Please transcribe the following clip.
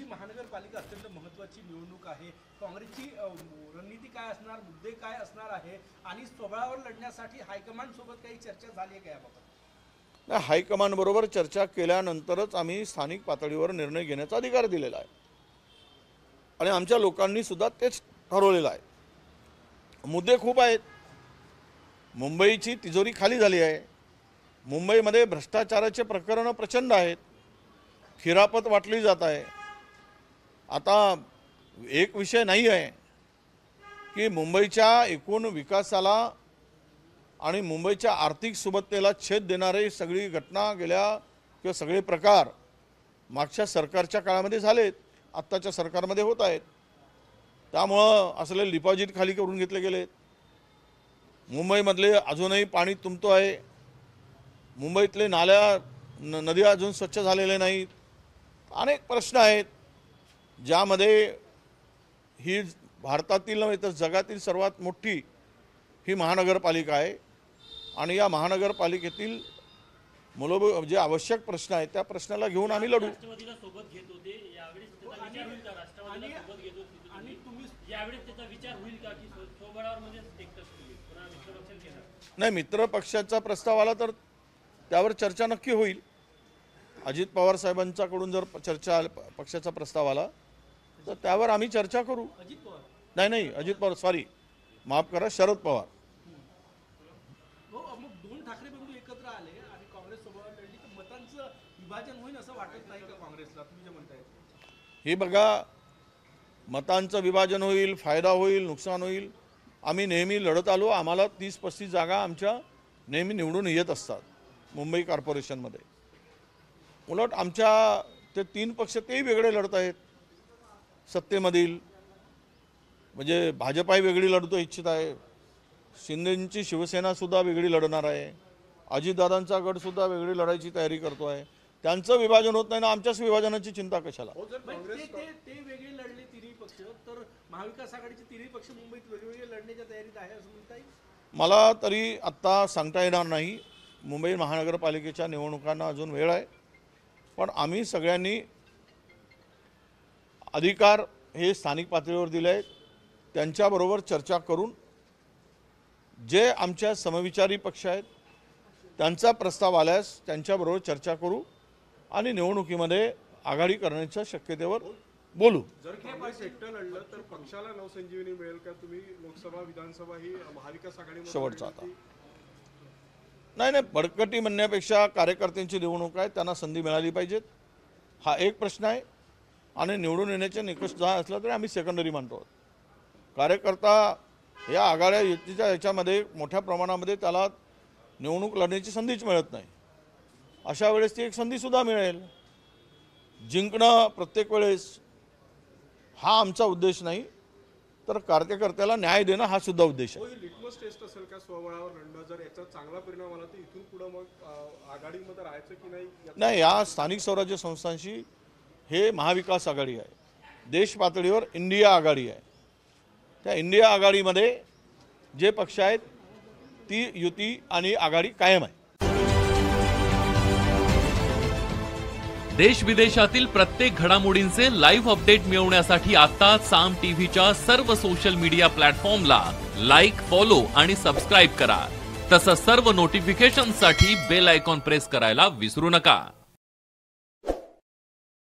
महानगरपालिका अत्यंत महत्त्वाची निवडणूक आहे। काँग्रेसची रणनीती काय असणार, मुद्दे काय असणार आहे आणि स्वबळावर लढण्यासाठी हायकमांड सोबत काही चर्चा झाली आहे का याबाबत? हायकमांड बरोबर चर्चा केल्यानंतरच आम्ही स्थानिक पातळीवर निर्णय घेण्याचा अधिकार दिलेला आहे आणि आमच्या लोकांनी सुद्धा तेच ठरवलेलं आहे। मुद्दे खूप आहेत। मुंबईची तिजोरी खाली झाली आहे। मुंबईमध्ये भ्रष्टाचाराचे प्रकरण प्रचंड आहेत। खिरापत वाटली जात आहे। आता एक विषय नाही आहे की मुंबईच्या एकूण विकासाला आणि मुंबईच्या आर्थिक सुबत्तेला छेद देणारे सगळी घटना गेल्या किंवा सगळे प्रकार मागच्या सरकारच्या काळामध्ये झालेत, आत्ताच्या सरकारमध्ये होत आहेत। त्यामुळं असले डिपॉझिट खाली करून घेतले गेलेत। मुंबईमधले अजूनही पाणी तुंबतो आहे। मुंबईतले नाल्या नद्या अजून स्वच्छ झालेले नाहीत। अनेक प्रश्न आहेत ज्यामध्ये ही भारतातील नव्हे तर जगातील सर्वात मोठी ही महानगरपालिका आहे आणि या महानगरपालिकेतील मूलभूत जे आवश्यक प्रश्न आहेत त्या प्रश्नाला घेऊन आम्ही लढू। नाही, मित्र पक्षाचा प्रस्ताव आला तर त्यावर चर्चा नक्की होईल। अजित पवार साहेबांच्याकडून जर चर्चा पक्षाचा प्रस्ताव आला तर त्यावर आम्ही चर्चा करू। नाही अजित पवार, सॉरी माफ करा, शरद पवार। मग दोन ठाकरे बंधू एकत्र आले आणि काँग्रेस सोबत लढली तर मतांचं विभाजन होईल असं वाटत नाही का काँग्रेसला? तुम्ही जे म्हणताय हे बघा, मतांचं विभाजन होईल, फायदा होईल, नुकसान होईल। आम्ही नेहमी लढत आलो। आम्हाला 30-35 जागा आमच्या नेहमी निवडून येत असतात मुंबई कॉर्पोरेशनमध्ये। उलट आमच्या ते 3 पक्ष तेही वेगळे लढत आहेत सत्तेमधील। म्हणजे भाजपाही वेगळी लढतो इच्छित आहे, शिंदेंची शिवसेनासुद्धा वेगळी लढणार आहे, अजितदादांचा गटसुद्धा वेगळी लढायची तयारी करतो आहे। त्यांचं विभाजन होत नाही ना, आमच्याच विभाजनाची चिंता कशाला? ते वेगळे लढले तिन्ही पक्ष, तर महाविकास आघाडीचे तिन्ही पक्ष मुंबईत वेगवेगळे लढण्याच्या तयारीत आहे असं म्हणता येईल? मला तरी आत्ता सांगता येणार नाही। मुंबई महानगरपालिकेच्या निवडणुकांना अजून वेळ आहे, पण आम्ही सगळ्यांनी अधिकार हे स्थानिक पातळीवर दिले आहेत। त्यांच्याबरोबर चर्चा करून जे आमच्या समविचारी पक्ष आहेत त्यांचा प्रस्ताव आल्यास त्यांच्याबरोबर चर्चा करू आणि निवडणुकीमध्ये आघाडी करण्याच्या शक्यतेवर बोलू। जर काँग्रेस एकटं लढलं तर पक्षाला नवसंजीवनी मिळेल का? तुम्ही लोकसभा विधानसभा ही महाविकास आघाडीमध्ये शेवटचा आता नाही बडकटी म्हणण्यापेक्षा कार्यकर्त्यांची निवडणूक आहे, त्यांना संधी मिळाली पाहिजेत हा एक प्रश्न आहे। आणि निवडून येण्याचे निकष जर असला तरी आम्ही सेकंडरी मानतो। कार्यकर्ता या आघाड्या युतीच्या याच्यामध्ये मोठ्या प्रमाणामध्ये त्याला निवडणूक लढण्याची संधीच मिळत नाही। अशा वेळेस ती एक संधीसुद्धा मिळेल। जिंकणं प्रत्येक वेळेस हा आमचा उद्देश नाही, तर कार्यकर्त्याला न्याय देणं हा सुद्धा उद्देश आहे। लिटमस टेस्ट असेल का स्वबळावर लढणं? जर याचा चांगला परिणाम आला तर इथून पुढे मग आघाडीमध्ये राहायचं की नाही? नाही, या स्थानिक स्वराज्य संस्थांशी हे महाविकास आघाडी आहे, देश पातळीवर इंडिया आघाडी आहे। त्या इंडिया आघाडीमध्ये जे पक्ष आहेत ती युती आणि आघाडी कायम आहे। देश विदेशातील प्रत्येक घडामोडींचे लाईव्ह अपडेट मिळवण्यासाठी आता साम टीव्हीच्या सर्व सोशल मीडिया प्लॅटफॉर्मला लाईक, फॉलो आणि सबस्क्राईब करा। तसंच सर्व नोटिफिकेशनसाठी बेल आयकॉन प्रेस करायला विसरू नका।